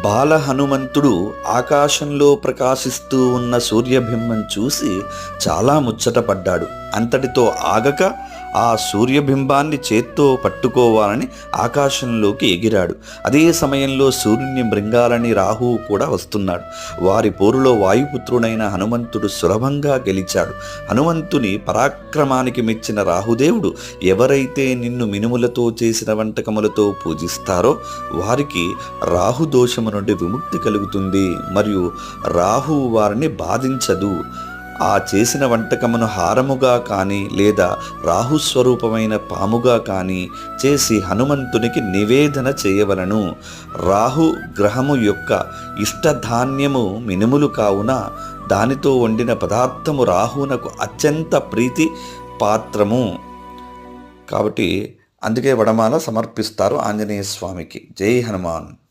బాల హనుమంతుడు ఆకాశంలో ప్రకాశిస్తూ ఉన్న సూర్యబింబం చూసి చాలా ముచ్చటపడ్డాడు. అంతటితో ఆగక ఆ సూర్యబింబాన్ని చేత్తో పట్టుకోవాలని ఆకాశంలోకి ఎగిరాడు. అదే సమయంలో సూర్యుని మృంగాలని రాహువు కూడా వస్తున్నాడు. వారి పోరులో వాయుపుత్రుడైన హనుమంతుడు సులభంగా గెలిచాడు. హనుమంతుని పరాక్రమానికి మెచ్చిన రాహుదేవుడు, ఎవరైతే నిన్ను మినుములతో చేసిన వంటకములతో పూజిస్తారో వారికి రాహుదోషము నుండి విముక్తి కలుగుతుంది, మరియు రాహువు వారిని బాధించదు. ఆ చేసిన వంటకమును హారముగా కానీ లేదా రాహుస్వరూపమైన పాముగా కానీ చేసి హనుమంతునికి నివేదన చేయవలను. రాహు గ్రహము యొక్క ఇష్టధాన్యము మినుములు కావున దానితో వండిన పదార్థము రాహువునకు అత్యంత ప్రీతి పాత్రము. కాబట్టి అందుకే వడమాల సమర్పిస్తారు ఆంజనేయ స్వామికి. జై హనుమాన్.